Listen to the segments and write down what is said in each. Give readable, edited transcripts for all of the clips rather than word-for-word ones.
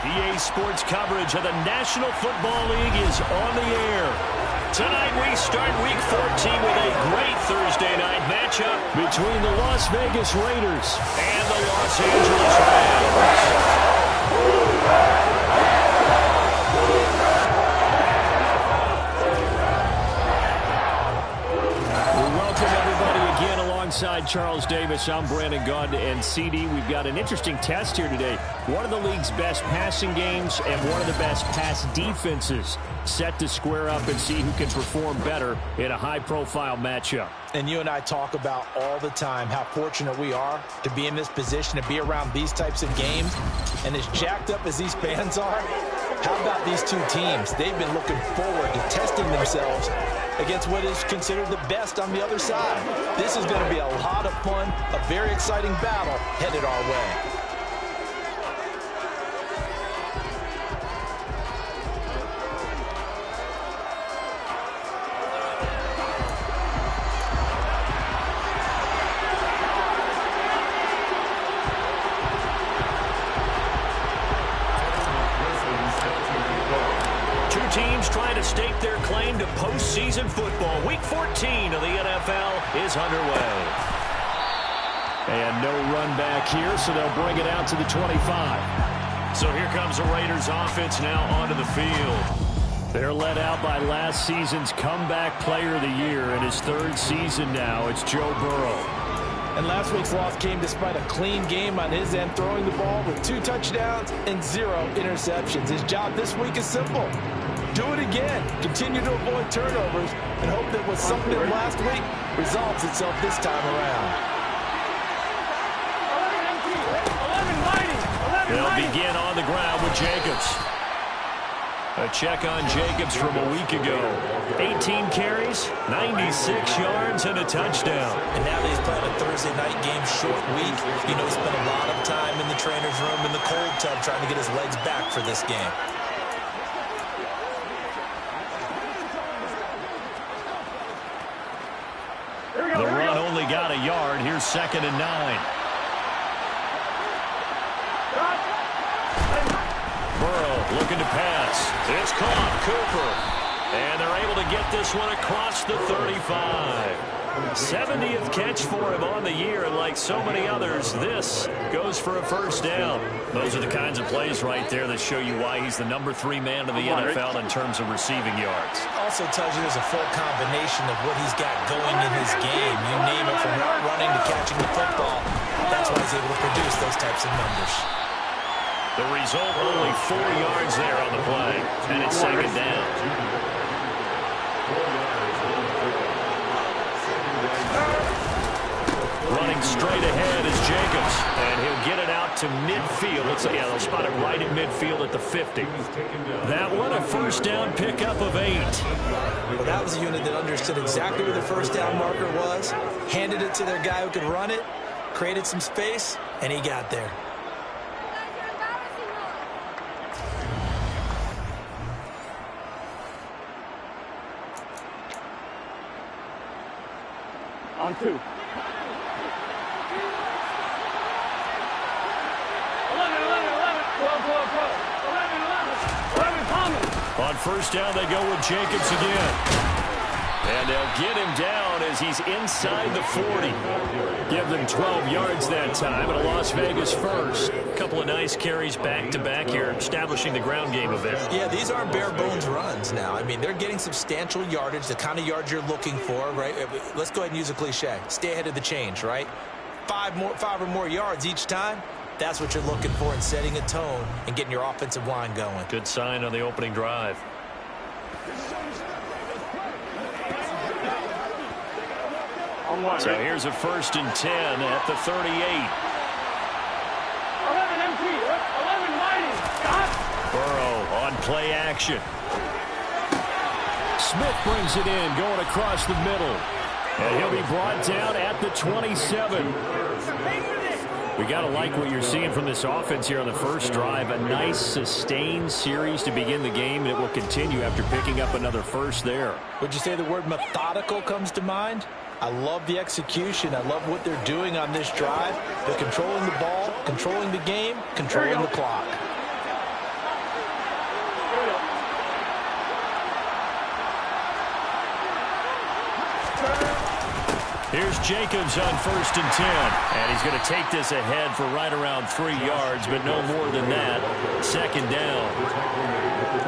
EA Sports coverage of the National Football League is on the air. Tonight we start Week 14 with a great Thursday night matchup between the Las Vegas Raiders and the Los Angeles Rams. Alongside Charles Davis, I'm Brandon Gaudin, and CD, we've got an interesting test here today. One of the league's best passing games and one of the best pass defenses set to square up and see who can perform better in a high-profile matchup. And you and I talk about all the time how fortunate we are to be in this position, to be around these types of games. And as jacked up as these fans are, how about these two teams? They've been looking forward to testing themselves against what is considered the best on the other side. This is going to be a lot of fun, a very exciting battle headed our way. Teams trying to stake their claim to postseason football. Week 14 of the NFL is underway. And no run back here, so they'll bring it out to the 25. So here comes the Raiders offense now onto the field. They're led out by last season's comeback player of the year. In his third season now, it's Joe Burrow. And last week's loss came despite a clean game on his end, throwing the ball with 2 touchdowns and 0 interceptions. His job this week is simple. Do it again. Continue to avoid turnovers and hope that what something did last week resolves itself this time around. They'll begin on the ground with Jacobs. A check on Jacobs from a week ago. 18 carries, 96 yards, and a touchdown. And now that he's playing a Thursday night game, short week, you know, he spent a lot of time in the trainer's room in the cold tub trying to get his legs back for this game. The run only got a yard. Here's 2nd and 9. Burrow looking to pass. It's caught. Cooper. And they're able to get this one across the 35. 70th catch for him on the year, and like so many others, this goes for a first down. Those are the kinds of plays right there that show you why he's the number 3 man in the NFL in terms of receiving yards. Also tells you there's a full combination of what he's got going in his game. You name it, from route running to catching the football. That's why he's able to produce those types of numbers. The result, only 4 yards there on the play, and it's 2nd down. Running straight ahead is Jacobs, and he'll get it out to midfield. They'll spot it right at midfield at the 50. That one, a first down pickup of 8. Well, that was a unit that understood exactly where the first down marker was, handed it to their guy who could run it, created some space, and he got there. On 2. On first down, they go with Jacobs again. And they'll get him down as he's inside the 40. Give them 12 yards that time, and a Las Vegas first. A couple of nice carries back-to-back here, establishing the ground game a bit. Yeah, these aren't bare-bones runs now. I mean, they're getting substantial yardage, the kind of yards you're looking for, right? Let's go ahead and use a cliche. Stay ahead of the change, right? 5 or more yards each time. That's what you're looking for in setting a tone and getting your offensive line going. Good sign on the opening drive. So here's a 1st and 10 at the 38. 11 empty. 11 wide. Burrow on play action. Smith brings it in, going across the middle. And he'll be brought down at the 27. We got to like what you're seeing from this offense here on the first drive. A nice, sustained series to begin the game, and it will continue after picking up another first there. Would you say the word methodical comes to mind? I love the execution. I love what they're doing on this drive. They're controlling the ball, controlling the game, controlling the clock. Here's Jacobs on 1st and 10. And he's going to take this ahead for right around 3 yards, but no more than that. 2nd down.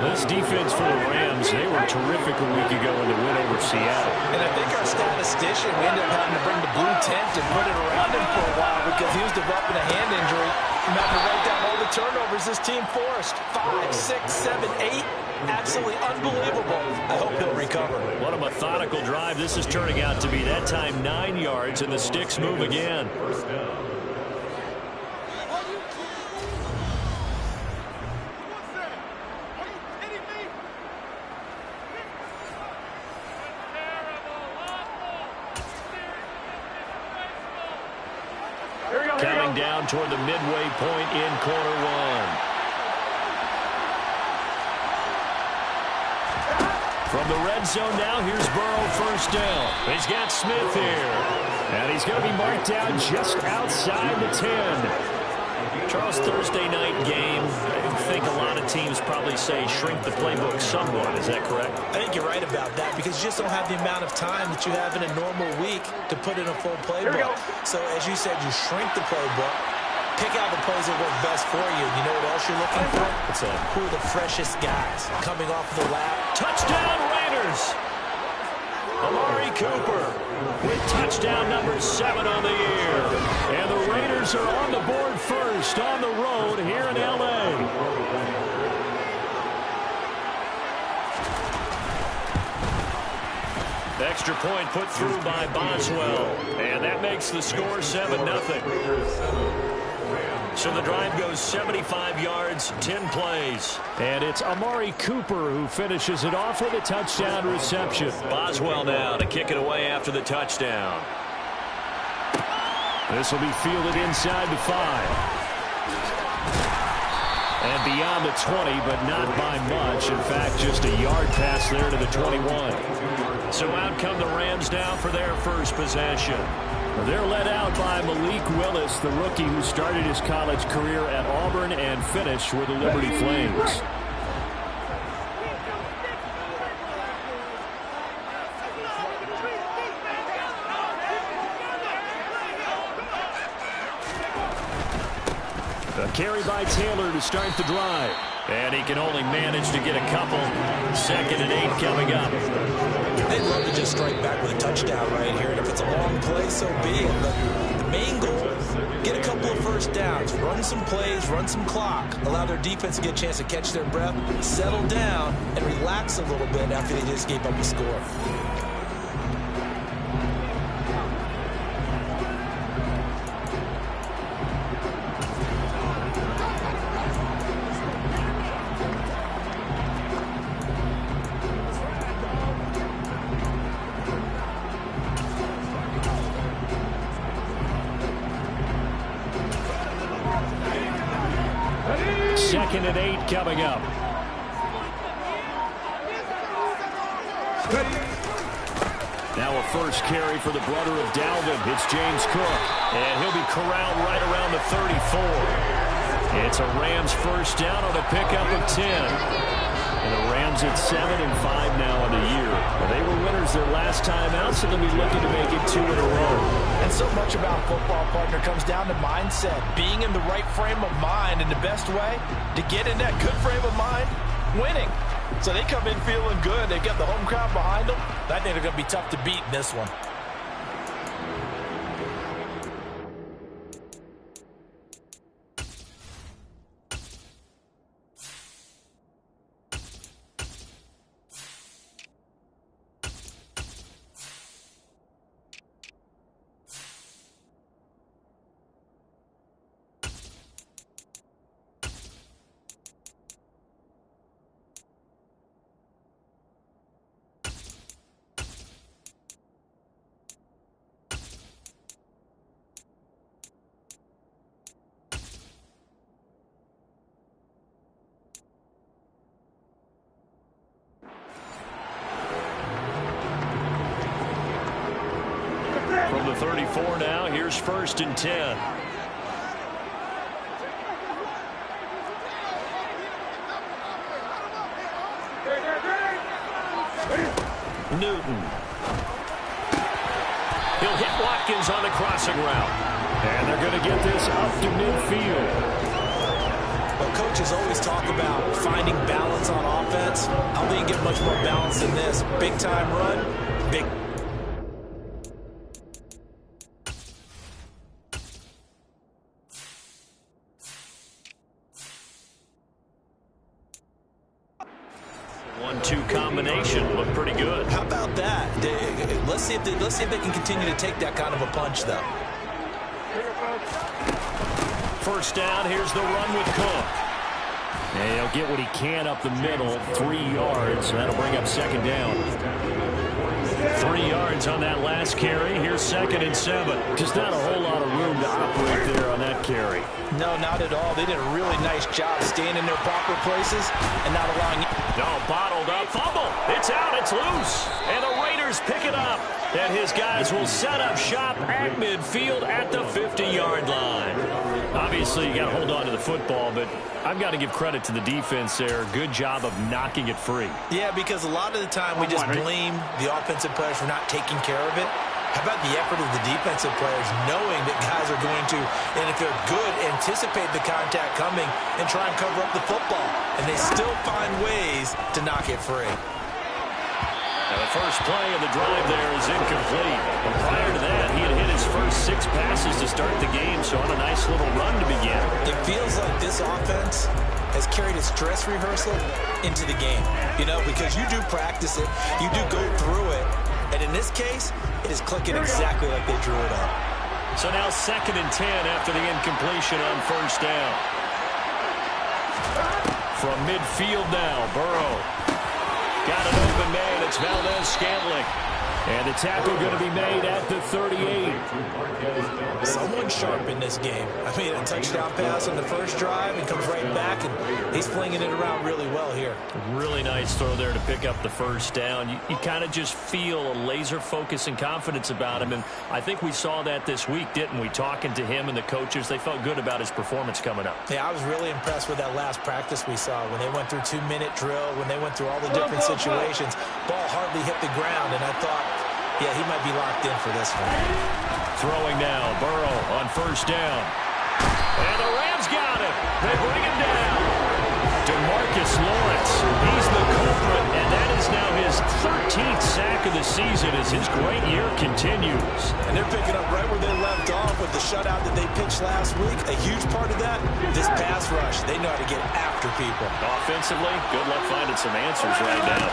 This defense for the Rams, they were terrific a week ago in the win over Seattle. And I think our statistician, we ended up having to bring the blue tent and put it around him for a while because he was developing a hand injury. From having to write down all the turnovers this team forced. 5, 6, 7, 8. Absolutely unbelievable. I hope he'll recover. What a methodical drive this is turning out to be. That time 9 yards, and the sticks move again. Counting down toward the midway point in quarter 1. From the red zone now, here's Burrow 1st down. He's got Smith here. And he's going to be marked down just outside the 10. Charles, Thursday night game, I think a lot of teams probably say shrink the playbook somewhat. Is that correct? I think you're right about that because you just don't have the amount of time that you have in a normal week to put in a full playbook. So as you said, you shrink the playbook, pick out the plays that work best for you. You know what else you're looking for? What's that? Who are the freshest guys coming off the lap? Touchdown Raiders! Amari Cooper with touchdown number 7 on the year. And the Raiders are on the board first on the road here in L.A. Extra point put through by Boswell. And that makes the score 7-0. So the drive goes 75 yards, 10 plays. And it's Amari Cooper who finishes it off with a touchdown reception. Boswell now to kick it away after the touchdown. This will be fielded inside the 5. And beyond the 20, but not by much. In fact, just a yard pass there to the 21. So out come the Rams now for their first possession. They're led out by Malik Willis, the rookie who started his college career at Auburn and finished with the Liberty Flames. A carry by Taylor to start the drive. And he can only manage to get a couple. 2nd and 8 coming up. They'd love to just strike back with a touchdown right here. And if it's a long play, so be it. But the main goal, get a couple of first downs. Run some plays, run some clock. Allow their defense to get a chance to catch their breath, settle down, and relax a little bit after they just gave up a score. Second and 8 coming up. Now a first carry for the brother of Dalvin. It's James Cook. And he'll be corralled right around the 34. It's a Rams first down on a pickup of 10. And the Rams at 7-5 now on the year. Well, they were winners their last time out, so they'll be looking to make it 2 in a row. And so much about football, partner, comes down to mindset. Being in the right frame of mind, and the best way to get in that good frame of mind, winning. So they come in feeling good. They've got the home crowd behind them. I think they're going to be tough to beat in this one. From the 34 now, here's 1st and 10. Newton. He'll hit Watkins on the crossing route. And they're going to get this up to midfield. Well, coaches always talk about finding balance on offense. I don't think you get much more balance than this. Big-time run, big... One-two combination looked pretty good. How about that? Let's see if they can continue to take that kind of a punch, though. First down, here's the run with Cook. And he'll get what he can up the middle, 3 yards. That'll bring up second down. 3 yards on that last carry. Here's 2nd and 7. Just not a whole lot of room to operate there on that carry. No, not at all. They did a really nice job staying in their proper places and not allowing... No, bottled up. Fumble. It's out. It's loose. And the Raiders pick it up. And his guys will set up shop at midfield at the 50-yard line. Obviously, you got to hold on to the football, but I've got to give credit to the defense there. Good job of knocking it free. Yeah, because a lot of the time we just blame the offensive players for not taking care of it. How about the effort of the defensive players knowing that guys are going to, and if they're good, anticipate the contact coming and try and cover up the football. And they still find ways to knock it free. Now the first play of the drive there is incomplete. Prior to that, he had hit his first 6 passes to start the game, so on a nice little run to begin. It feels like this offense has carried its dress rehearsal into the game. You know, because you do practice it, you do go through it, and in this case, it is clicking exactly like they drew it up. So now 2nd and 10 after the incompletion on first down. From midfield now, Burrow. Got an open man. It's Valdez-Scantling. And the tackle going to be made at the 38. Someone sharp in this game. I mean, a touchdown pass on the first drive and comes right back, and he's flinging it around really well here. Really nice throw there to pick up the first down. You kind of just feel a laser focus and confidence about him, and I think we saw that this week, didn't we? Talking to him and the coaches, they felt good about his performance coming up. Yeah, I was really impressed with that last practice we saw when they went through 2-minute drill, when they went through all the different situations. Ball hardly hit the ground, and I thought, yeah, he might be locked in for this one. Throwing now, Burrow on first down. And the Rams got him. They bring him down. DeMarcus Lawrence, he's the culprit, and that is now his 13th sack of the season as his great year continues. And they're picking up right where they left off with the shutout that they pitched last week. A huge part of that, this pass rush. They know how to get after people. Offensively, good luck finding some answers right now.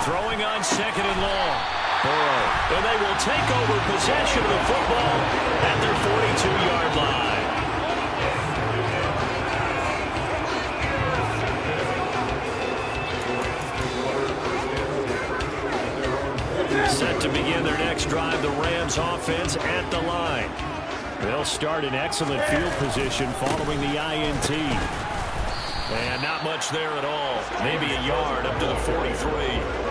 Throwing on 2nd and long. Burrow. And they will take over possession of the football at their 42-yard line. Set to begin their next drive, the Rams offense at the line. They'll start in excellent field position following the INT. And not much there at all. Maybe a yard up to the 43.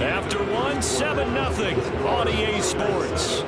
After one, 7-0 on EA Sports.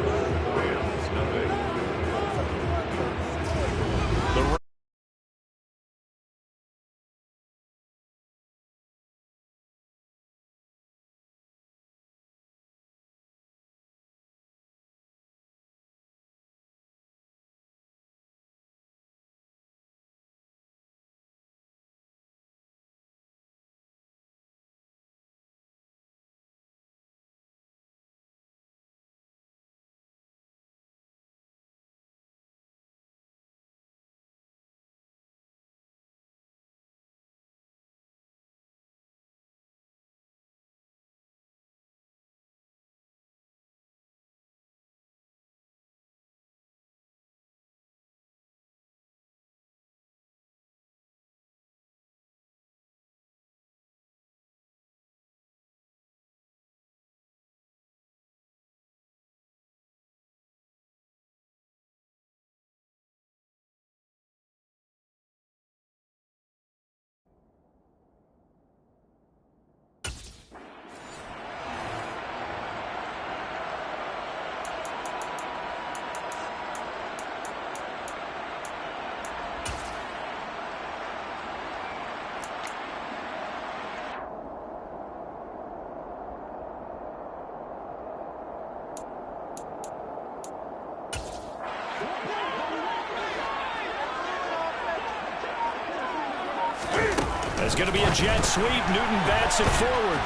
It's going to be a jet sweep. Newton bats it forward.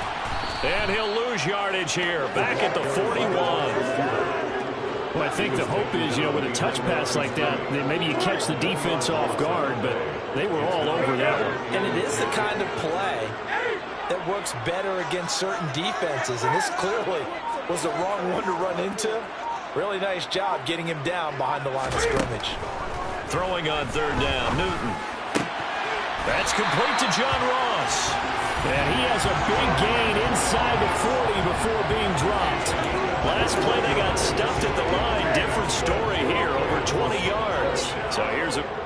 And he'll lose yardage here. Back at the 41. Well, I think the hope is, with a touch pass like that, then maybe you catch the defense off guard, but they were all over that one. And it is the kind of play that works better against certain defenses, and this clearly was the wrong one to run into. Really nice job getting him down behind the line of scrimmage. Throwing on third down, Newton. That's complete to John Ross. And he has a big gain inside the 40 before being dropped. Last play, they got stuffed at the line. Different story here, over 20 yards. So here's a...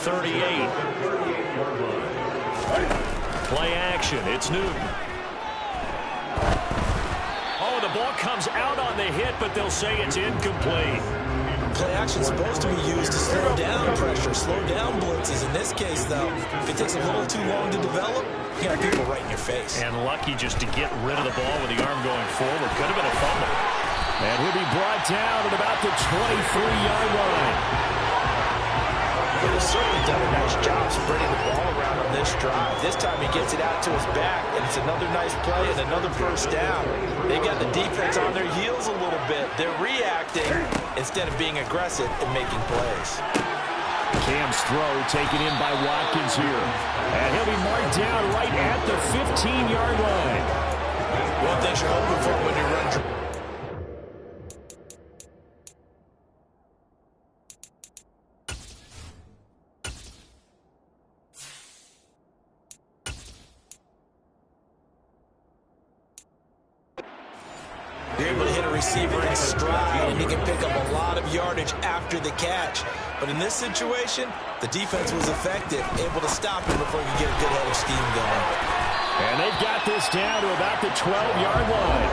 38. Play action. It's Newton. Oh, the ball comes out on the hit, but they'll say it's incomplete. Play action is supposed to be used to slow down pressure, slow down blitzes. In this case, though, if it takes a little too long to develop, you got people right in your face. And lucky just to get rid of the ball with the arm going forward. Could have been a fumble. And he'll be brought down at about the 23-yard line. He's certainly done a nice job spreading the ball around on this drive. This time he gets it out to his back, and it's another nice play and another first down. They got the defense on their heels a little bit. They're reacting instead of being aggressive and making plays. Cam's throw taken in by Watkins here. And he'll be marked down right at the 15-yard line. One thing you're hoping for when you run. You're able to hit a receiver in stride, and he can pick up a lot of yardage after the catch. But in this situation, the defense was effective, able to stop him before he could get a good head of steam going. And they've got this down to about the 12-yard line.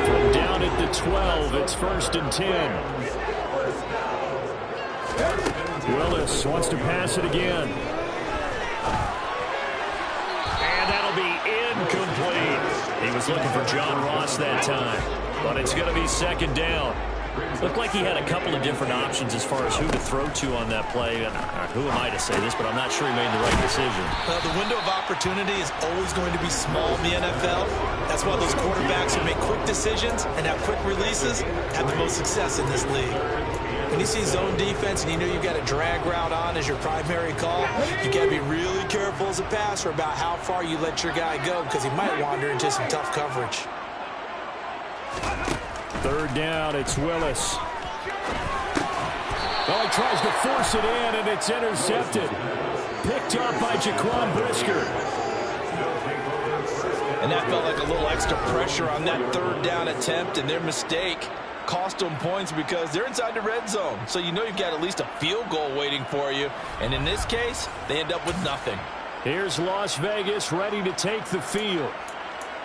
From down at the 12, it's 1st and 10. Willis wants to pass it again. And that'll be incomplete. He was looking for John Ross that time, but it's going to be 2nd down. Looked like he had a couple of different options as far as who to throw to on that play. And who am I to say this, but I'm not sure he made the right decision. Well, the window of opportunity is always going to be small in the NFL. That's why those quarterbacks who make quick decisions and have quick releases have the most success in this league. When you see zone defense and you know you've got a drag route on as your primary call, you got to be really careful as a passer about how far you let your guy go because he might wander into some tough coverage. 3rd down, it's Willis. Oh, he tries to force it in, and it's intercepted. Picked up by Jaquan Brisker. And that felt like a little extra pressure on that 3rd down attempt, and their mistake cost them points because they're inside the red zone. So you know you've got at least a field goal waiting for you. And in this case, they end up with nothing. Here's Las Vegas ready to take the field.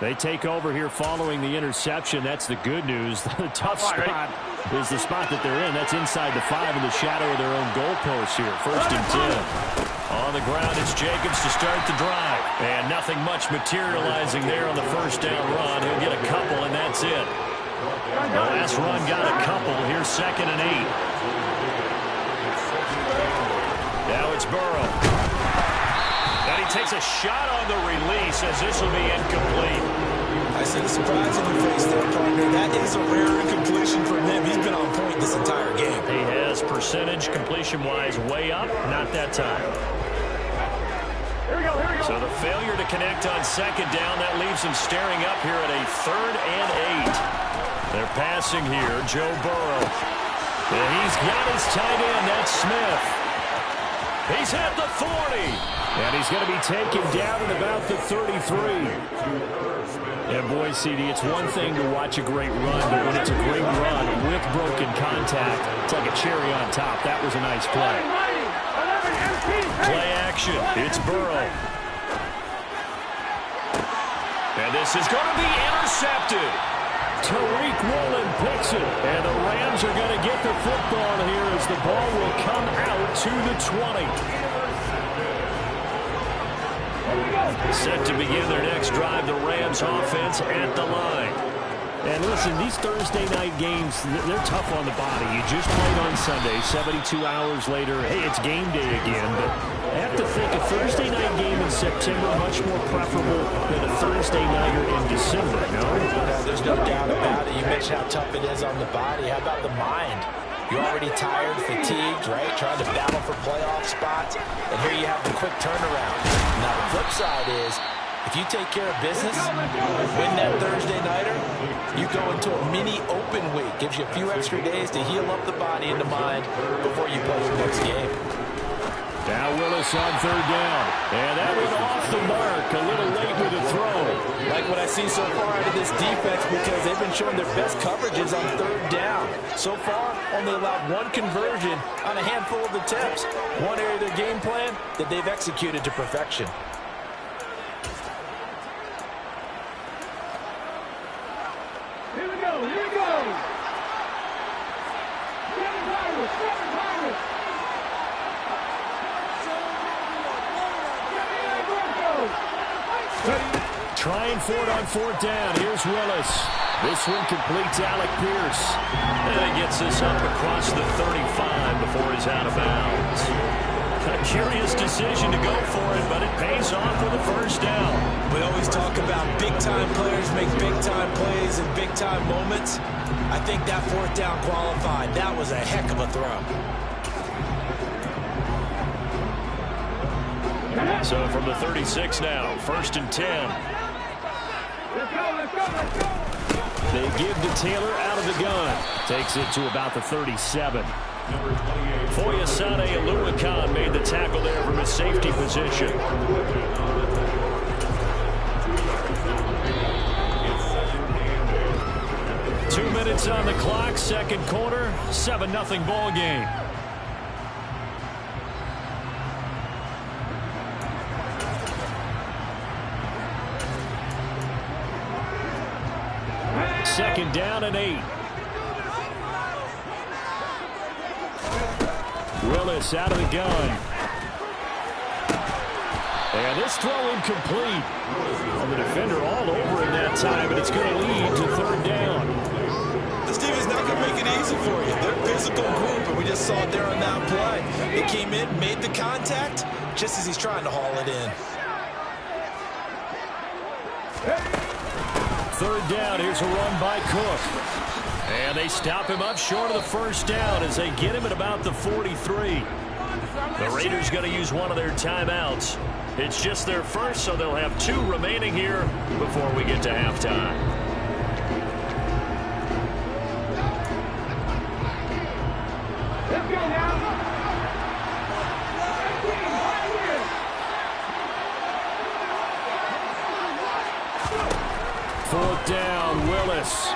They take over here following the interception. That's the good news. The tough spot is the spot that they're in. That's inside the 5 in the shadow of their own goalpost here. 1st and 10. On the ground, it's Jacobs to start the drive. And nothing much materializing there on the 1st down run. He'll get a couple, and that's it. The last run got a couple. Here's 2nd and 8. Now it's Burrow. And he takes a shot on the release as this will be incomplete. I see the surprise in your face there, partner. That is a rare incompletion from him. He's been on point this entire game. He has percentage completion-wise way up. Not that time. Here we go. So the failure to connect on 2nd down, that leaves him staring up here at a 3rd and 8. They're passing here, Joe Burrow. And he's got his tight end, that's Smith. He's at the 40. And he's going to be taken down at about the 33. And boy, CD, it's one thing to watch a great run, but when it's a great run with broken contact, it's like a cherry on top. That was a nice play. Play action. It's Burrow. And this is going to be intercepted. Tariq Woolen picks it. And the Rams are going to get the football here as the ball will come out to the 20. Set to begin their next drive, the Rams offense at the line. And listen, these Thursday night games, they're tough on the body. You just played on Sunday, 72 hours later, hey, it's game day again. But I have to think a Thursday night game in September much more preferable than a Thursday nighter in December, no? There's no doubt about it. You mentioned how tough it is on the body. How about the mind? You're already tired, fatigued, right? Trying to battle for playoff spots. And here you have the quick turnaround. Now, the flip side is, if you take care of business, win that Thursday nighter, you go into a mini open week. Gives you a few extra days to heal up the body and the mind before you play your next game. Now Willis Willis on third down. And that went off the mark. A little late with the throw. Like what I see so far out of this defense, because they've been showing their best coverages on third down. So far, only allowed one conversion on a handful of attempts. One area of their game plan that they've executed to perfection. Here we go, here we go. Seven Pirates, seven Pirates. Trying for it on fourth down. Here's Willis. This one complete to Alec Pierce. And he gets this up across the 35 before he's out of bounds. A curious decision to go for it, but it pays off for the first down. We always talk about big-time players make big-time plays in big-time moments. I think that fourth down qualified. That was a heck of a throw. So from the 36 now, 1st and 10. Let's go, let's go, let's go. They give to Taylor out of the gun. Takes it to about the 37. Foyesade Oluwakan made the tackle there from his safety position. 2 minutes on the clock, second quarter, 7-0 ball game. Second down and 8. Willis out of the gun. And this throw incomplete. And the defender all over in that time, but it's going to lead to third down. This team is not going to make it easy for you. They're a physical group, and we just saw it there on that play. They came in, made the contact, just as he's trying to haul it in. Third down, here's a run by Cook. And they stop him up short of the first down as they get him at about the 43. The Raiders going to use one of their timeouts. It's just their first, so they'll have 2 remaining here before we get to halftime. Let's go now. Fourth down, Willis.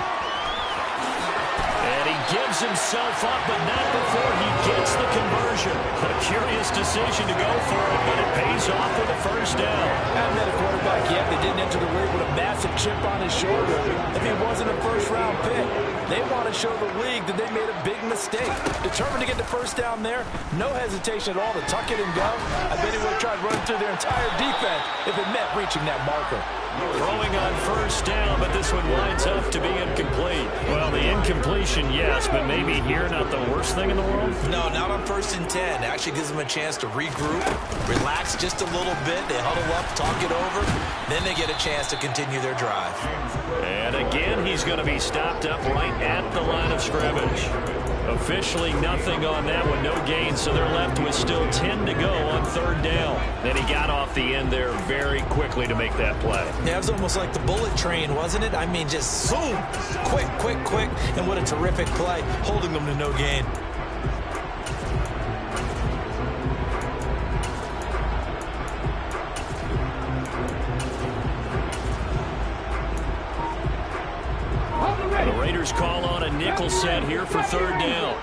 And he gives himself up, but not before he gets the conversion. A curious decision to go for it, but it pays off for the first down. Haven't had a quarterback yet. They didn't enter the league with a massive chip on his shoulder. If he wasn't a first-round pick, they want to show the league that they made a big mistake. Determined to get the first down there, no hesitation at all to tuck it and go. I bet he would have tried running through their entire defense if it meant reaching that marker. Throwing on first down, but this one winds up to be incomplete. Well, the incompletion, yes, but maybe here not the worst thing in the world? No, not on 1st and 10. It actually gives them a chance to regroup, relax just a little bit. They huddle up, talk it over. Then they get a chance to continue their drive. And again, he's going to be stopped up right at the line of scrimmage. Officially nothing on that one, no gain, so they're left with still 10 to go on third down. Then he got off the end there very quickly to make that play. Yeah, it was almost like the bullet train, wasn't it? I mean, just zoom, quick, quick, quick, and what a terrific play, holding them to no gain. The Raiders call on a nickel set here for third down.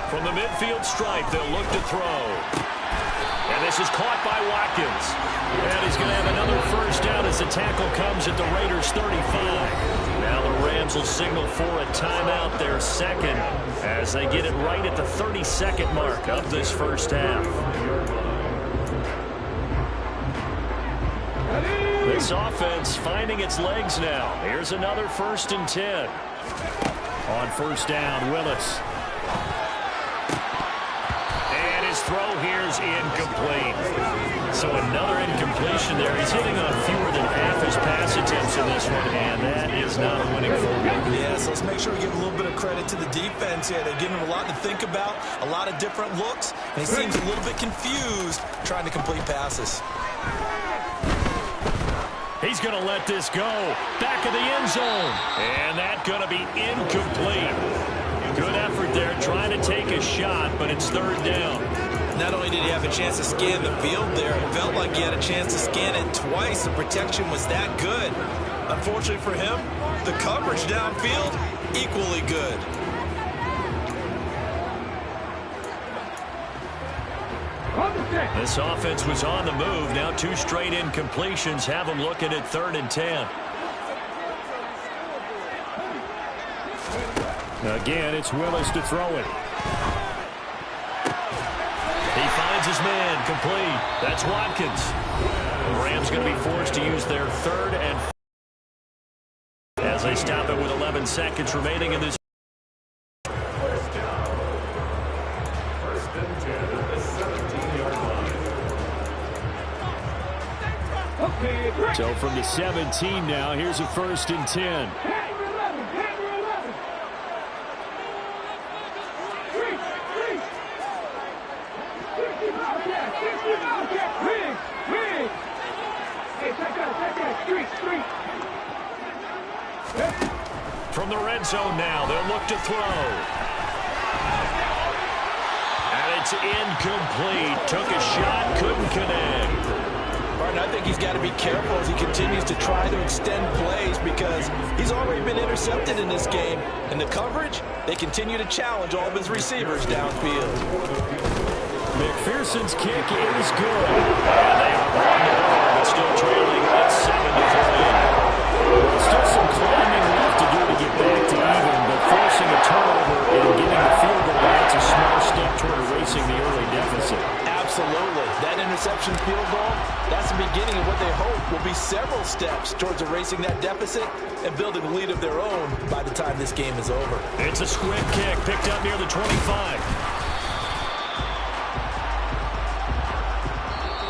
From the midfield stripe, they'll look to throw. And this is caught by Watkins. And he's going to have another first down as the tackle comes at the Raiders' 35. Now the Rams will signal for a timeout, their second, as they get it right at the 32nd mark of this first half. This offense finding its legs now. Here's another 1st and 10. On first down, Willis. And his throw here is incomplete. So another incompletion there. He's hitting on fewer than half his pass attempts in this one, and that is not a winning formula. Yeah, so let's make sure we give a little bit of credit to the defense here. They're giving him a lot to think about, a lot of different looks, and he seems a little bit confused trying to complete passes. He's going to let this go. Back of the end zone. And that's going to be incomplete. Good effort there trying to take a shot, but it's third down. Not only did he have a chance to scan the field there, it felt like he had a chance to scan it twice. The protection was that good. Unfortunately for him, the coverage downfield, equally good. This offense was on the move. Now 2 straight incompletions have them looking at 3rd and 10. Again, it's Willis to throw it. He finds his man, complete. That's Watkins. The Rams going to be forced to use their 3rd and 4 as they stop it with 11 seconds remaining in this. So from the 17 now, here's a 1st and 10. From the red zone now, they'll look to throw. And it's incomplete. Took a shot, couldn't connect. Martin, I think he's got to be careful as he continues to try to extend plays because he's already been intercepted in this game. And the coverage, they continue to challenge all of his receivers downfield. McPherson's kick is good. And they are brought to over, but still trailing at 7-3. Still some climbing left to do to get back to even, but forcing a turnover and getting the field goal, that's a small step toward erasing the early deficit. Absolutely. That interception field goal, that's the beginning of what they hope will be several steps towards erasing that deficit and building a lead of their own by the time this game is over. It's a squib kick picked up near the 25.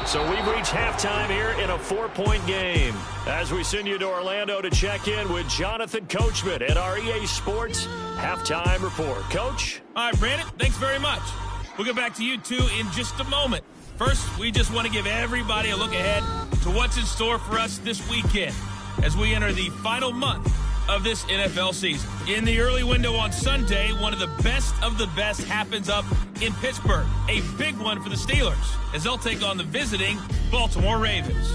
So we've reached halftime here in a 4-point game. As we send you to Orlando to check in with Jonathan Coachman at our EA Sports Halftime Report. Coach? All right, Brandon, thanks very much. We'll get back to you two in just a moment. First, we just want to give everybody a look ahead to what's in store for us this weekend as we enter the final month of this NFL season. In the early window on Sunday, one of the best happens up in Pittsburgh. A big one for the Steelers as they'll take on the visiting Baltimore Ravens.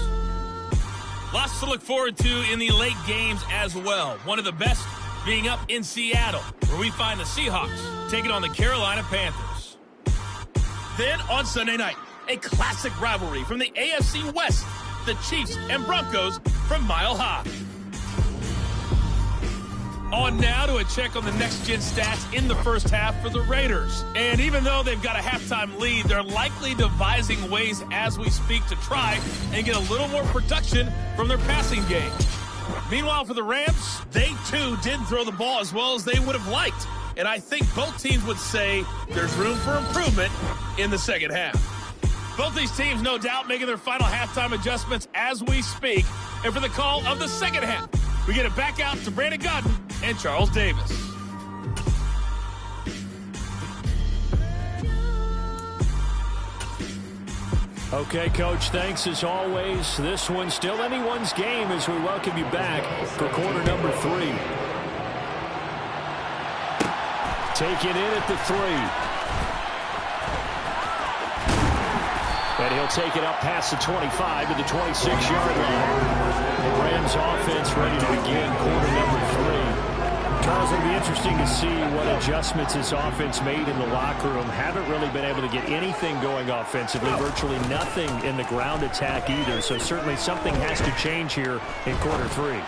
Lots to look forward to in the late games as well. One of the best being up in Seattle, where we find the Seahawks taking on the Carolina Panthers. Then on Sunday night, a classic rivalry from the AFC West, the Chiefs and Broncos from Mile High. On now to a check on the next-gen stats in the first half for the Raiders. And even though they've got a halftime lead, they're likely devising ways as we speak to try and get a little more production from their passing game. Meanwhile, for the Rams, they too didn't throw the ball as well as they would have liked. And I think both teams would say there's room for improvement in the second half. Both these teams, no doubt, making their final halftime adjustments as we speak. And for the call of the second half, we get it back out to Brandon Gaudin and Charles Davis. Okay, Coach, thanks as always. This one's still anyone's game as we welcome you back for quarter number 3. Take it in at the 3. And he'll take it up past the 25 to the 26-yard line. The Rams offense ready to begin quarter number 3. Charles, it'll be interesting to see what adjustments this offense made in the locker room. Haven't really been able to get anything going offensively, virtually nothing in the ground attack either. So certainly something has to change here in quarter 3.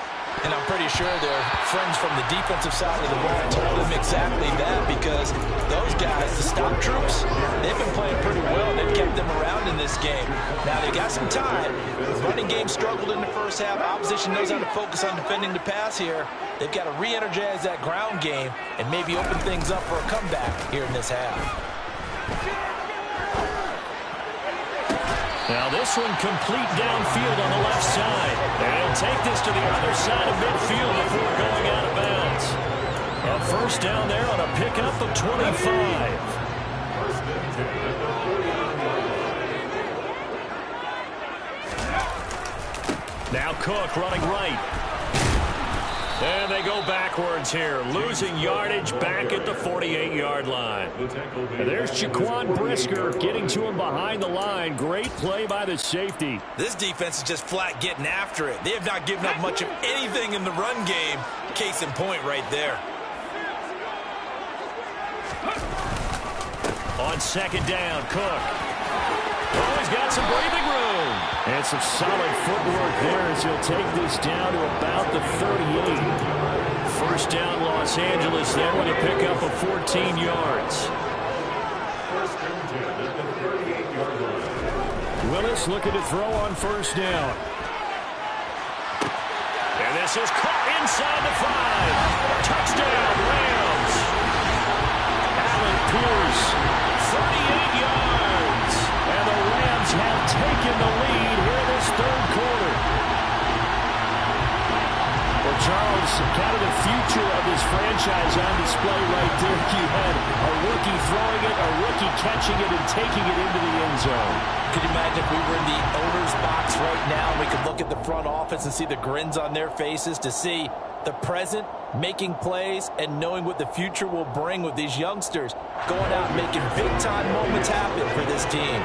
And I'm pretty sure their friends from the defensive side of the ball told them exactly that, because those guys, the stop troops, they've been playing pretty well. They've kept them around in this game. Now, they got some time. The running game struggled in the first half. Opposition knows how to focus on defending the pass here. They've got to re-energize that ground game and maybe open things up for a comeback here in this half. Now this one complete downfield on the left side. And he'll take this to the other side of midfield before going out of bounds. A first down there on a pickup of 25. Now Cook running right. And they go backwards here, losing yardage back at the 48-yard line. And there's Jaquan Brisker getting to him behind the line. Great play by the safety. This defense is just flat getting after it. They have not given up much of anything in the run game. Case in point right there. On second down, Cook. Oh, he's got some breathing room. And some solid footwork there as he'll take this down to about the 38. First down, Los Angeles, there with a pickup of 14 yards. Willis looking to throw on first down. And this is caught inside the 5. Touchdown, Rams. Allen Pierce, 38 yards. And the Rams have taken the lead here this third quarter. Well, Charles, kind of the future of this franchise on display right there. You had a rookie throwing it, a rookie catching it, and taking it into the end zone. Could you imagine if we were in the owner's box right now and we could look at the front office and see the grins on their faces, to see the present making plays and knowing what the future will bring with these youngsters going out and making big-time moments happen for this team.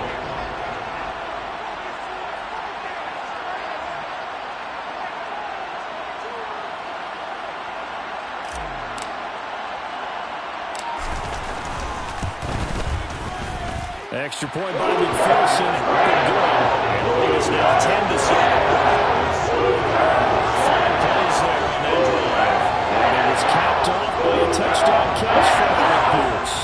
Extra point by McPherson. And the lead is now 10-7. 5 plays there on that drive. And it was capped off by a touchdown catch from Alec Pierce.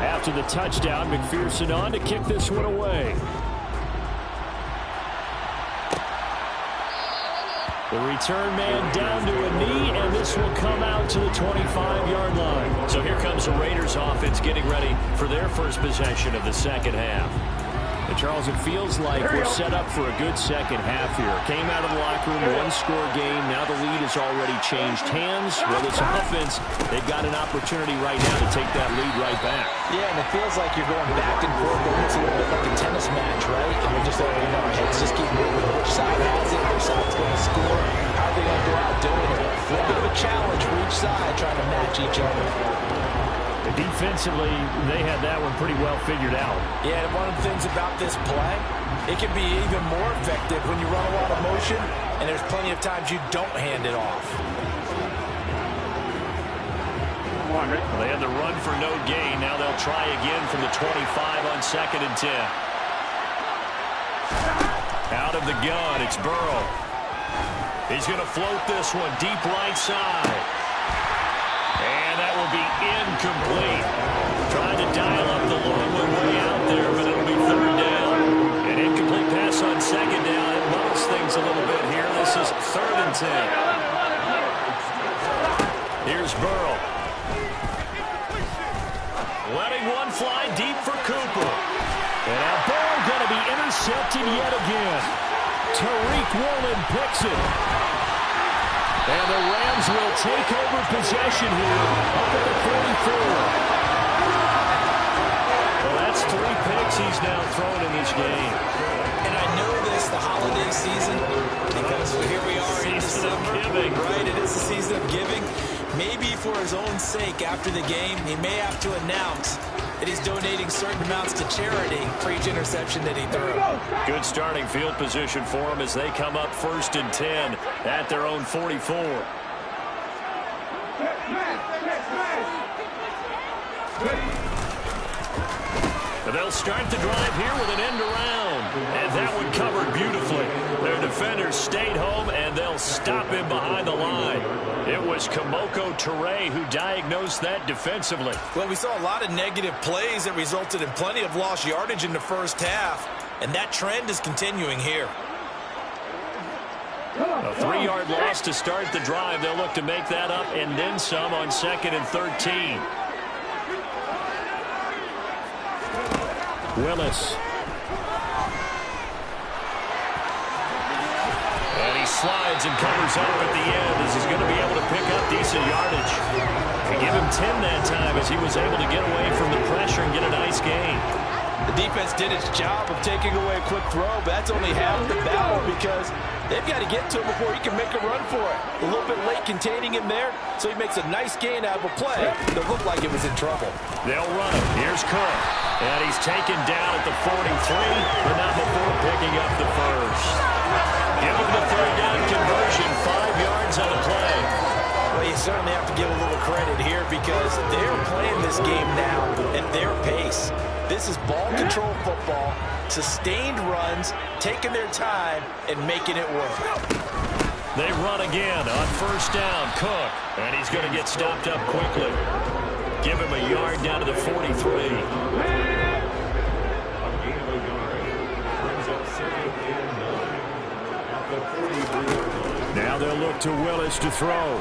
After the touchdown, McPherson on to kick this one away. The return man down to a knee, and this will come out to the 25-yard line. So here comes the Raiders offense getting ready for their first possession of the second half. And Charles, it feels like we're set up for a good second half here. Came out of the locker room, one-score game. Now the lead has already changed hands. Well, this offense, they've got an opportunity right now to take that lead right back. Yeah, and it feels like you're going back and forth. It's a little bit like a tennis match, right? And we're just letting our heads just keep moving. Which side has it? Which side's going to score? How are they going to go out doing it? A little bit of a challenge for each side, trying to match each other. Defensively, they had that one pretty well figured out. Yeah, and one of the things about this play, it can be even more effective when you run a lot of motion, and there's plenty of times you don't hand it off. Well, they had the run for no gain. Now they'll try again from the 25 on 2nd and 10. Out of the gun, it's Burrow. He's going to float this one deep right side. And that will be incomplete. Trying to dial up the long one way out there, but it'll be third down. An incomplete pass on second down. It muddles things a little bit here. This is 3rd and 10. Here's Burrow. Letting one fly deep for Cooper. And now Burrow going to be intercepted yet again. Tariq Woolen picks it. And the Rams will take over possession here up at the 44. Well, that's 3 picks he's now thrown in this game. And I know this, the holiday season, because here we are in December, giving. Right? It is the season of giving. Maybe for his own sake, after the game, he may have to announce that he's donating certain amounts to charity for each interception that he threw. Good starting field position for him as they come up 1st and 10 at their own 44. They'll start the drive here with an end around. And that one covered beautifully. Their defenders stayed home, and they'll stop him behind the line. It was Kemoko Turay who diagnosed that defensively. Well, we saw a lot of negative plays that resulted in plenty of lost yardage in the first half. And that trend is continuing here. A 3-yard loss to start the drive. They'll look to make that up and then some on 2nd and 13. Willis. And he slides and covers up at the end as he's going to be able to pick up decent yardage. They give him 10 that time as he was able to get away from the pressure and get a nice gain. The defense did its job of taking away a quick throw, but that's only half the battle because they've got to get to him before he can make a run for it. A little bit late containing him there, so he makes a nice gain out of a play that looked like it was in trouble. They'll run him. Here's Cook. And he's taken down at the 43, but not before picking up the first. Give him the 3rd down conversion, 5 yards on the play. Well, you certainly have to give a little credit here because they're playing this game now at their pace. This is ball control football, sustained runs, taking their time, and making it work. They run again on 1st down. Cook, and he's going to get stopped up quickly. Give him a yard down to the 43. Now they'll look to Willis to throw.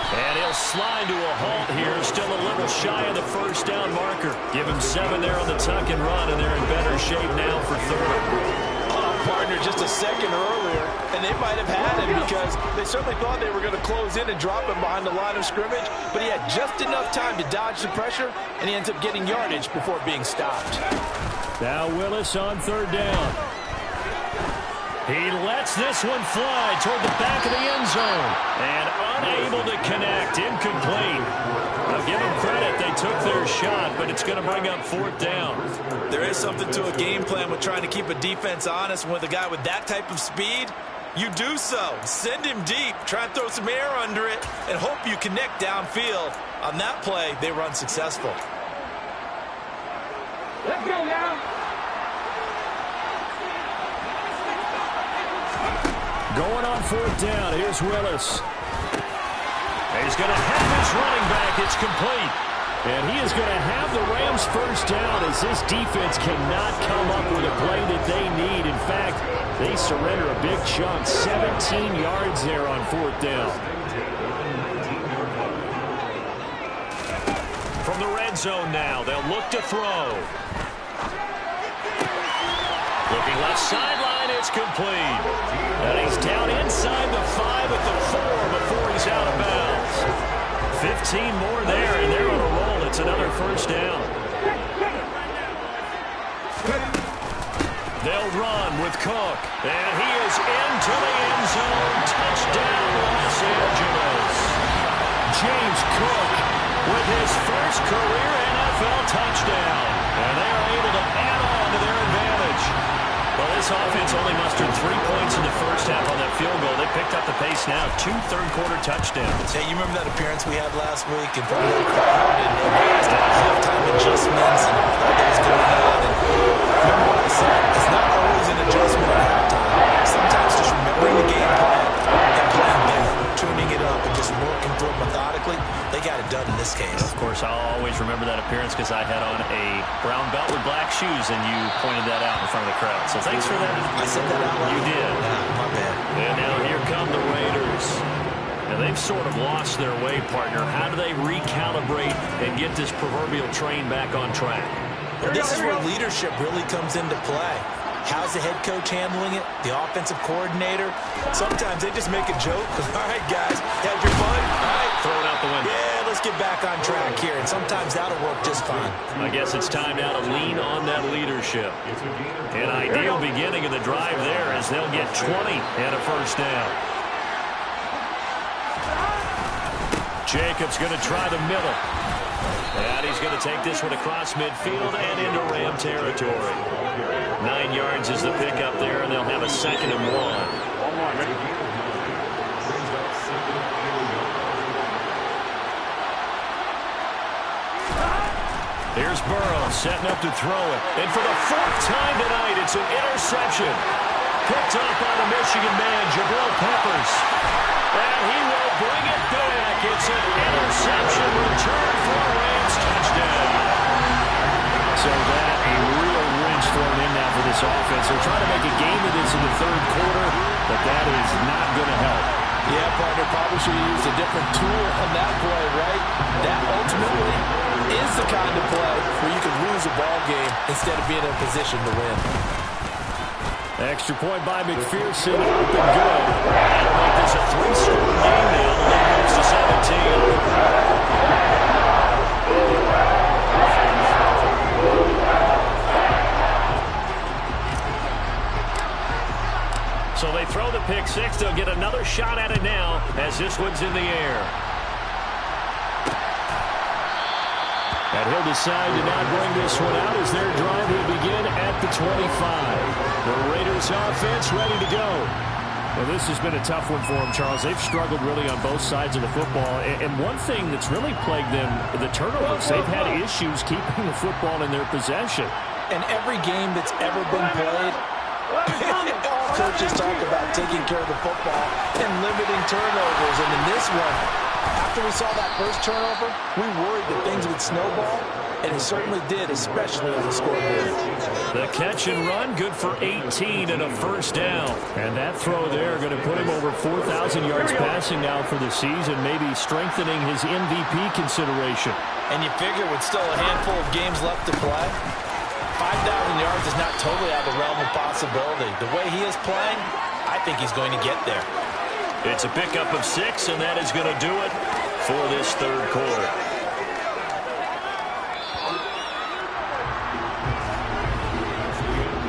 And he'll slide to a halt here, still a little shy of the 1st down marker. Give him 7 there on the tuck and run, and they're in better shape now for 3rd. Partner just a second earlier, and they might have had him because they certainly thought they were going to close in and drop him behind the line of scrimmage, but he had just enough time to dodge the pressure, and he ends up getting yardage before being stopped. Now Willis on 3rd down. He lets this one fly toward the back of the end zone, and unable to connect, incomplete. I'll give them credit, they took their shot, but it's going to bring up 4th down. There is something to a game plan with trying to keep a defense honest, and with a guy with that type of speed, you do so. Send him deep, try and throw some air under it, and hope you connect downfield. On that play, they run successful. Let's go now. Going on 4th down, here's Willis. He's going to have his running back. It's complete. And he is going to have the Rams 1st down as this defense cannot come up with a play that they need. In fact, they surrender a big chunk. 17 yards there on 4th down. From the red zone now, they'll look to throw. Looking left sideline, it's complete. And he's down inside the 5 at the 4 before he's out of bounds. 15 more there, and they're on a roll. It's another 1st down. They'll run with Cook. And he is into the end zone. Touchdown, Los Angeles. James Cook with his first career NFL touchdown. And they are able to add on to their advantage. Well, this offense only mustered 3 points in the first half on that field goal. They picked up the pace now. 2 third-quarter touchdowns. Hey, you remember that appearance we had last week in front of the crowd and we asked about halftime adjustments and all that was going on. And remember what I said? It's not always an adjustment at halftime. Sometimes just remembering the game plan and playing better, tuning it up and just working through it methodically. They got it done in this case. Of course, I'll always remember that appearance because I had on a brown belt with black shoes, and you pointed that out in front of the crowd. So thanks for that. I said that out loud. You did. Yeah, my bad. And now here come the Raiders. And they've sort of lost their way, partner. How do they recalibrate and get this proverbial train back on track? Well, this is where leadership really comes into play. How's the head coach handling it? The offensive coordinator? Sometimes they just make a joke. All right, guys, had your fun? All right. Throw it out the window. Yeah, let's get back on track here. And sometimes that'll work just fine. I guess it's time now to lean on that leadership. An ideal beginning of the drive there as they'll get 20 and a 1st down. Jacobs going to try the middle. And he's going to take this one across midfield and into Ram territory. 9 yards is the pickup there, and they'll have a 2nd and 1. Here's Burrow setting up to throw it. And for the fourth time tonight, it's an interception. Picked up by the Michigan man, Jabril Peppers. And he will bring it back. It's an interception return for a Rams touchdown. So that a real wrench thrown in now for this offense. They're trying to make a game of this in the third quarter, but that is not going to help. Yeah, partner, probably should have used a different tool on that play, right? That ultimately is the kind of play where you can lose a ball game instead of being in a position to win. Extra point by McPherson, up and good. That'll make this a 3-score game now. The lead moves to 17. So they throw the pick six. They'll get another shot at it now as this one's in the air. And he'll decide to not bring this one out as their drive will begin at the 25. The Raiders offense ready to go. Well, this has been a tough one for them, Charles. They've struggled really on both sides of the football. And one thing that's really plagued them, the turnovers. They've had issues keeping the football in their possession. And every game that's ever been played, all coaches talk about taking care of the football and limiting turnovers. And in this one, after we saw that first turnover, we worried that things would snowball, and it certainly did, especially on the scoreboard. The catch and run, good for 18 and a first down. And that throw there going to put him over 4,000 yards passing now for the season, maybe strengthening his MVP consideration. And you figure with still a handful of games left to play, 5,000 yards is not totally out of the realm of possibility. The way he is playing, I think he's going to get there. It's a pickup of 6, and that is going to do it for this third quarter.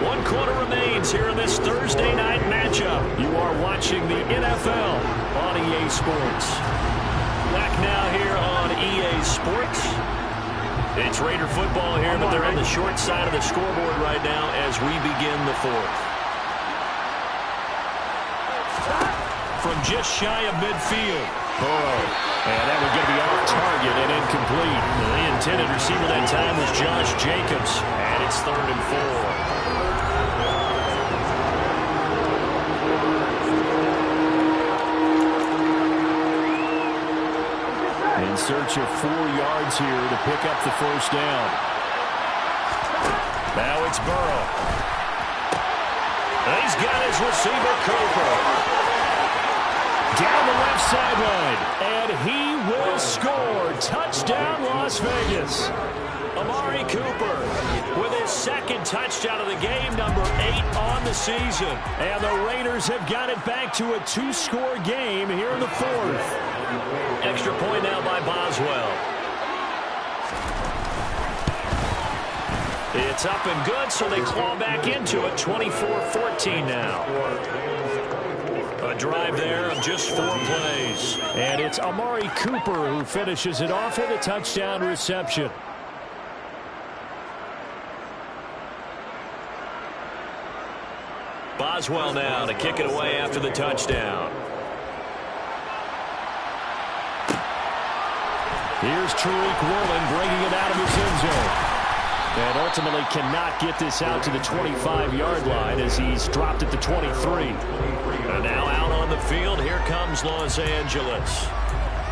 One quarter remains here in this Thursday night matchup. You are watching the NFL on EA Sports. Back now here on EA Sports. It's Raider football here, but they're on the short side of the scoreboard right now as we begin the fourth. From just shy of midfield. Burrow. And that was going to be off target and incomplete. The intended receiver that time was Josh Jacobs. And it's 3rd and 4. In search of 4 yards here to pick up the first down. Now it's Burrow. And he's got his receiver, Cooper. Down the left sideline, and he will score. Touchdown, Las Vegas. Amari Cooper with his second touchdown of the game, number 8 on the season. And the Raiders have got it back to a 2-score game here in the fourth. Extra point now by Boswell. It's up and good, so they claw back into it. 24-14 now. A drive there of just 4 plays. And it's Amari Cooper who finishes it off with a touchdown reception. Boswell now to kick it away after the touchdown. Here's Tariq Woolen bringing it out of his end zone. And ultimately cannot get this out to the 25-yard line as he's dropped at the 23. And now out on the field, here comes Los Angeles.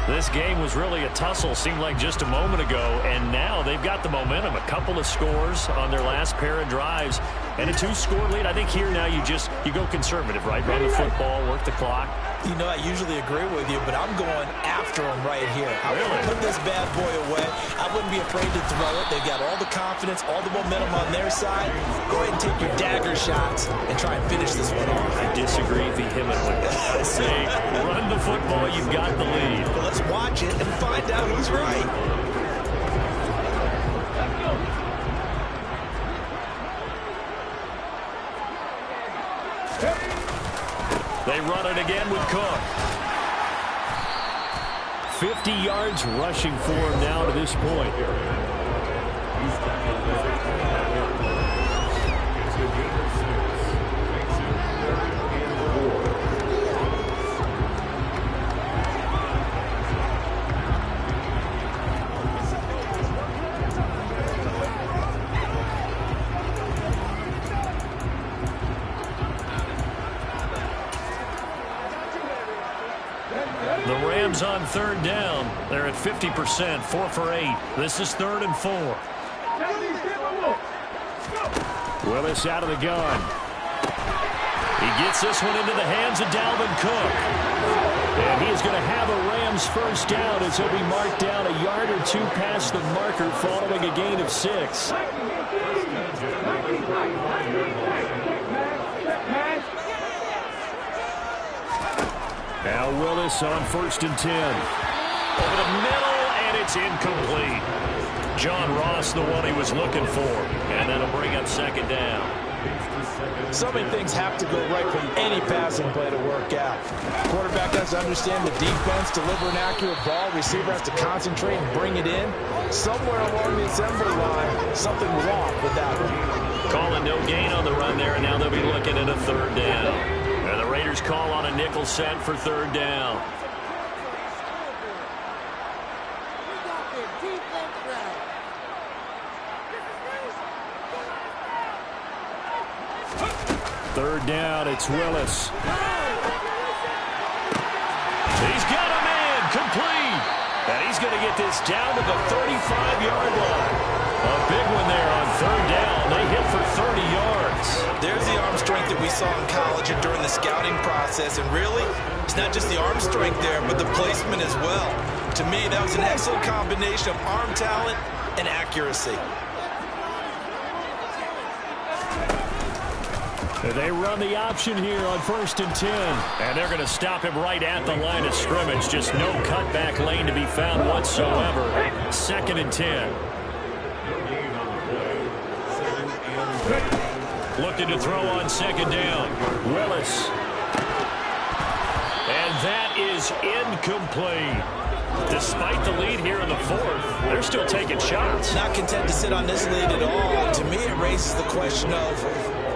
This game was really a tussle, seemed like just a moment ago, and now they've got the momentum. A couple of scores on their last pair of drives, and a 2-score lead. I think here now you go conservative, right? Run the football, work the clock. You know, I usually agree with you, but I'm going after him right here. I really? want to put this bad boy away. I wouldn't be afraid to throw it. They've got all the confidence, all the momentum on their side. Go ahead and take your dagger shots and try and finish this one off. I disagree vehemently. I say run the football, you've got the lead. Well, let's watch it and find out who's right. They run it again with Cook. 50 yards rushing for him now to this point. Rams on third down. They're at 50%, 4 for 8. This is 3rd and 4. Willis out of the gun. He gets this one into the hands of Dalvin Cook. And he is going to have a Rams first down as he'll be marked down a yard or two past the marker following a gain of 6. Now Willis on 1st and 10. Over the middle, and it's incomplete. John Ross, the one he was looking for. And that'll bring up 2nd down. So many things have to go right for any passing play to work out. Quarterback has to understand the defense, deliver an accurate ball. Receiver has to concentrate and bring it in. Somewhere along the assembly line, something wrong with that one. Calling no gain on the run there, and now they'll be looking at a 3rd down. And the Raiders call on a nickel set for 3rd down. Third down, it's Willis. He's got a man, complete. And he's going to get this down to the 35-yard line. A big one there on 3rd down. They hit for 30 yards. There's the arm strength that we saw in college and during the scouting process. And really, it's not just the arm strength there, but the placement as well. To me, that was an excellent combination of arm talent and accuracy. They run the option here on 1st and 10. And they're going to stop him right at the line of scrimmage. Just no cutback lane to be found whatsoever. 2nd and 10. Looking to throw on 2nd down. Willis. And that is incomplete. Despite the lead here in the 4th, they're still taking shots. Not content to sit on this lead at all. To me, it raises the question of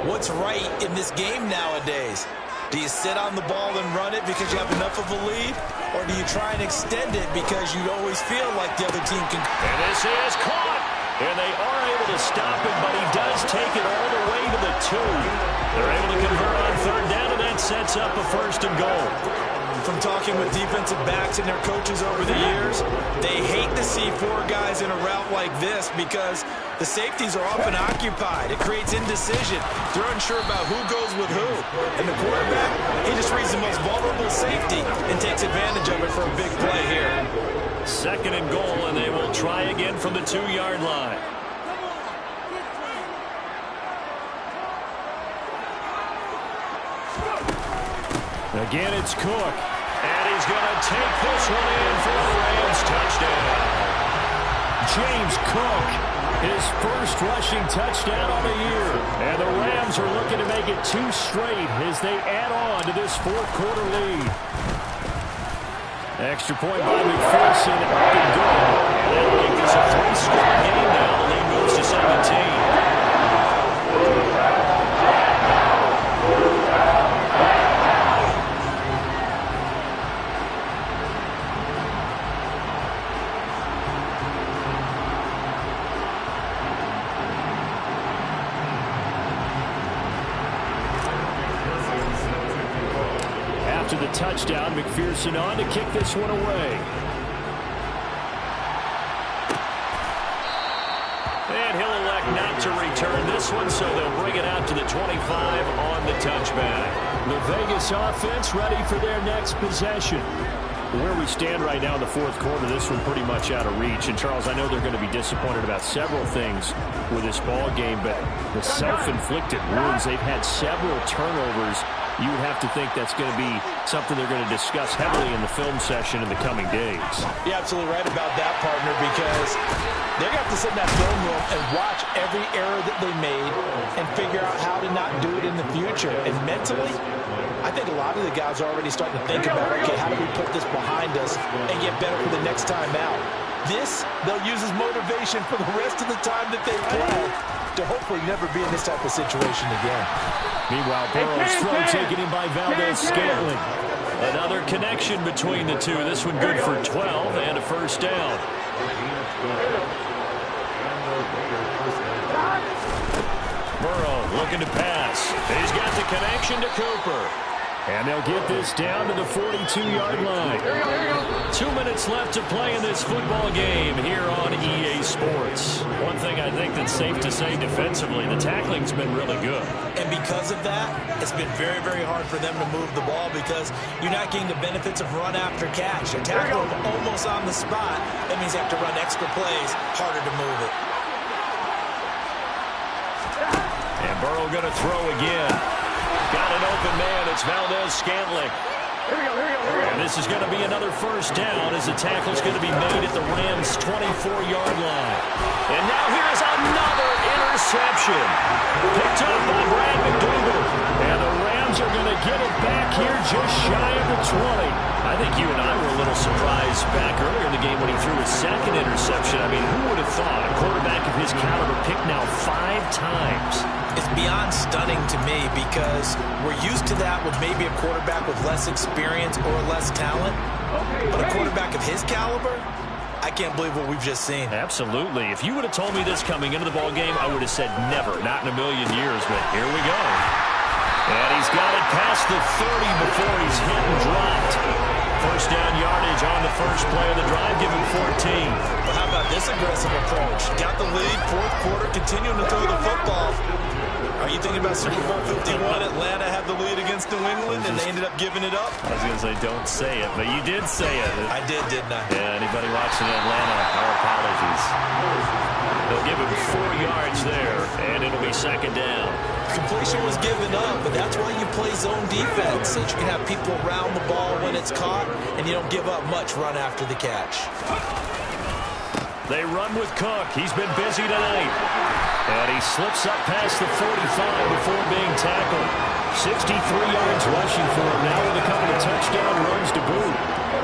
what's right in this game nowadays. Do you sit on the ball and run it because you have enough of a lead? Or do you try and extend it because you always feel like the other team can... And this is caught. And they are able to stop him, but he does take it all the way to the 2. They're able to convert on 3rd down, and that sets up a 1st and goal. From talking with defensive backs and their coaches over the years, they hate to see 4 guys in a route like this because the safeties are often occupied. It creates indecision. They're unsure about who goes with who. And the quarterback, he just reads the most vulnerable safety and takes advantage of it for a big play here. 2nd and goal, and they will try again from the 2-yard line. Again, it's Cook. And he's going to take this one in for a Rams touchdown. James Cook, his first rushing touchdown on the year. And the Rams are looking to make it 2 straight as they add on to this 4th quarter lead. Extra point by McPherson. Up and good. And that'll make this a 3-score game now. The lead moves to 17. To the touchdown, McPherson on to kick this one away. And he'll elect not to return this one, so they'll bring it out to the 25 on the touchback. The Vegas offense ready for their next possession. Where we stand right now in the 4th quarter, this one pretty much out of reach. And, Charles, I know they're going to be disappointed about several things with this ball game, but the self-inflicted wounds, they've had several turnovers. You would have to think that's going to be something they're going to discuss heavily in the film session in the coming days. You're absolutely right about that, partner, because they're going to have to sit in that film room and watch every error that they made and figure out how to not do it in the future. And mentally, I think a lot of the guys are already starting to think about, okay, how do we put this behind us and get better for the next time out? This, they'll use as motivation for the rest of the time that they play to hopefully never be in this type of situation again. Meanwhile, Burrow's throw taken in by Valdez-Scantling. Another connection between the two. This one good for 12 and a first down. Burrow looking to pass. He's got the connection to Cooper. And they'll get this down to the 42-yard line. 2 minutes left to play in this football game here on EA Sports. One thing I think that's safe to say defensively, the tackling's been really good. And because of that, it's been very, very hard for them to move the ball because you're not getting the benefits of run after catch. A tackle almost on the spot. That means you have to run extra plays, harder to move it. And Burrow going to throw again. Got an open man. It's Valdez-Scantling. And this is going to be another first down as the tackle's going to be made at the Rams' 24-yard line. And now here's another interception. Picked up by Brad McDougal. And the Rams are going to get it back here just shy of the 20. I think you and I were a little surprised back earlier in the game when he threw his second interception. I mean, who would have thought a quarterback of his caliber picked now 5 times? It's beyond stunning to me because we're used to that with maybe a quarterback with less experience or less talent. But a quarterback of his caliber, I can't believe what we've just seen. Absolutely. If you would have told me this coming into the ball game, I would have said never, not in a million years. But here we go. And he's got it past the 30 before he's hit and dropped. First down yardage on the first play of the drive, give him 14. Well, how about this aggressive approach? Got the lead, fourth quarter, continuing to throw the football. Are you thinking about Super Bowl 51? Atlanta had the lead against New England, and they ended up giving it up? I was going to say, don't say it, but you did say it. I did, didn't I? Yeah, anybody watching Atlanta, our apologies. They'll give him 4 yards there, and it'll be second down. Completion was given up, but that's why you play zone defense, so that you can have people around the ball when it's caught, and you don't give up much run after the catch. They run with Cook. He's been busy tonight. And he slips up past the 45 before being tackled. 63 yards rushing for him now with a couple of touchdown runs to boot.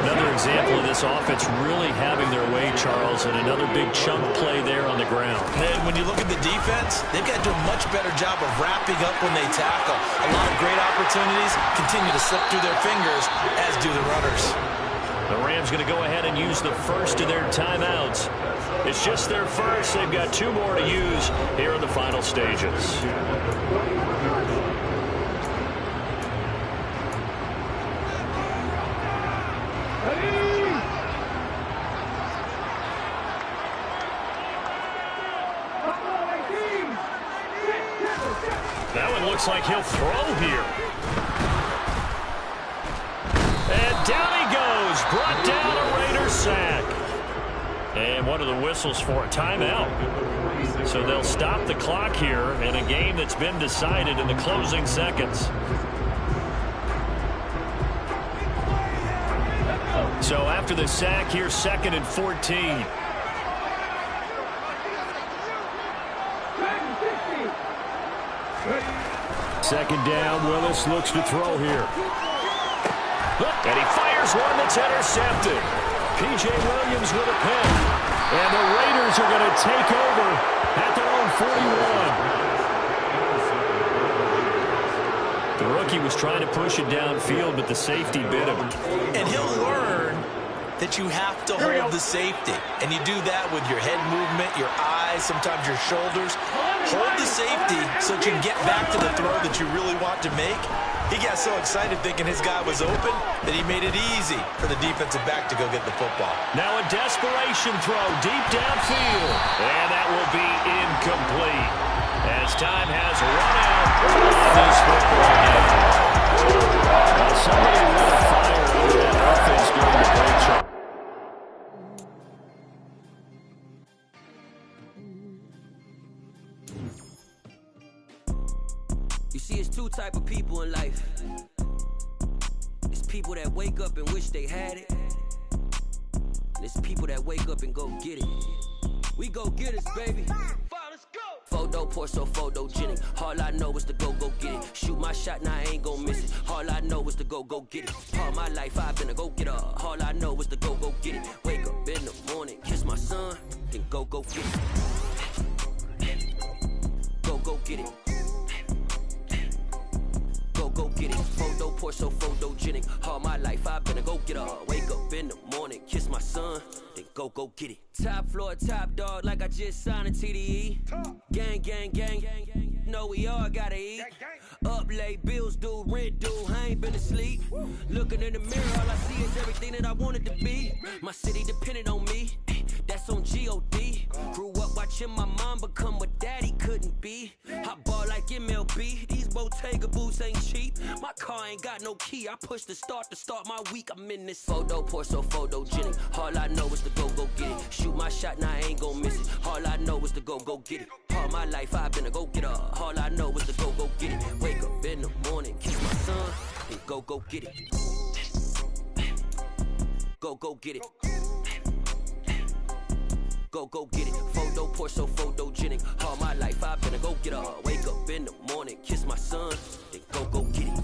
Another example of this offense really having their way, Charles, and another big chunk play there on the ground. And when you look at the defense, they've got to do a much better job of wrapping up when they tackle. A lot of great opportunities continue to slip through their fingers, as do the runners. The Rams going to go ahead and use the first of their timeouts. It's just their first. They've got 2 more to use here in the final stages. That one looks like he'll throw here. And down he goes. Brought down a Raider sack. And one of the whistles for a timeout. So they'll stop the clock here in a game that's been decided in the closing seconds. So after the sack here, 2nd and 14. Second down, Willis looks to throw here. And he fires one that's intercepted. P.J. Williams with a pick. And the Raiders are going to take over at their own 41. The rookie was trying to push it downfield, but the safety bit him. And he'll learn that you have to hold the safety. And you do that with your head movement, your eyes, sometimes your shoulders. Hold the safety so that you can get back to the throw that you really want to make. He got so excited thinking his guy was open that he made it easy for the defensive back to go get the football. Now a desperation throw deep downfield. And that will be incomplete as time has run out on this football game. Somebody lit a fire over that offense during the break, Charles. You see, it's 2 type of people in life. It's people that wake up and wish they had it. And it's people that wake up and go get it. We go get it, baby. Let's go. Photo pour so photogenic. All I know is to go get it. Shoot my shot, now I ain't gon' miss it. All I know is to go get it. All my life I've been a go-getter. All I know is to go get it. Wake up in the morning, kiss my son, then go get it. Go get it. Go get it. Photo pour so photogenic. All my life I've been a go-getter. Wake up in the morning, kiss my son, then go get it. Top floor, top dog, like I just signed a TDE. Gang, gang, gang, gang, gang, gang. know we all gotta eat. Up late, bills due, rent due, I ain't been asleep. Looking in the mirror, all I see is everything that I wanted to be. My city depended on me, that's on G.O.D. Grew up watching my mom become what daddy couldn't be. I ball like MLB, these Bottega boots ain't cheap. My car ain't got no key, I push the start to start my week. I'm in this photo, pour so photogenic. All I know is to go get it. Shoot my shot, now I ain't gon' miss it. All I know is to go get it. All my life I've been a go-getter. All I know is to go get it. Wake up in the morning, kiss my son, and go get it. Go get it. Go get it. Photo, pour so photogenic. All my life I've been a go-getter. Wake up in the morning, kiss my son, and go get it.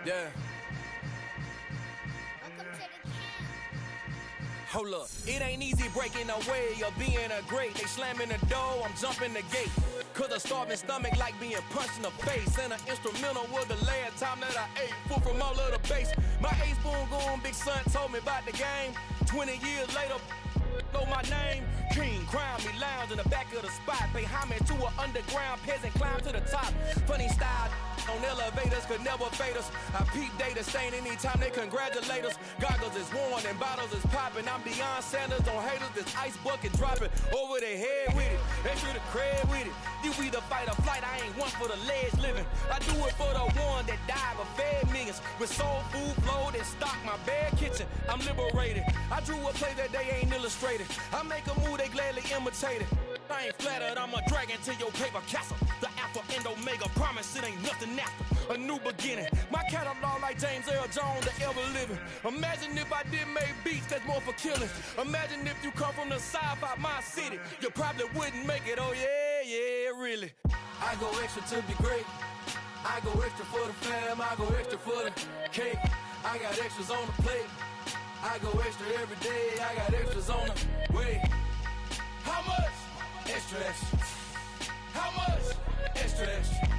Yeah. Hold up, it ain't easy breaking away or being a great. They slamming the door, I'm jumping the gate. Cause a starving stomach like being punched in the face. And an instrumental was the last time that I ate food from all of the base. My ace spoon going, big son told me about the game. 20 years later, know my name. King, crown me, lounge in the back of the spot. Pay homage to an underground peasant, climb to the top. Funny style on elevators could never fade us. I peep data stain anytime they congratulate us. Goggles is worn and bottles is popping. I'm beyond Sanders on haters, this ice bucket dropping over their head with it. Extra the cred with it. You either fight or flight, I ain't one for the ledge living. I do it for the one that died but fed millions. With soul food flowed and stocked my bare kitchen. I'm liberated. I drew a play that they ain't illustrated. I make a move, they gladly imitate it. I ain't flattered, I'm a dragon to your paper castle. The Alpha and Omega, promise it ain't nothing after. A new beginning. My catalog like James Earl Jones, the ever living. Imagine if I did make beats that's more for killing. Imagine if you come from the south out my city. You probably wouldn't make it, oh yeah, really. I go extra to be great. I go extra for the fam, I go extra for the cake. I got extras on the plate. I go extra every day, I got extras on the way. How much? Extra, extra. How much? Extra, extra.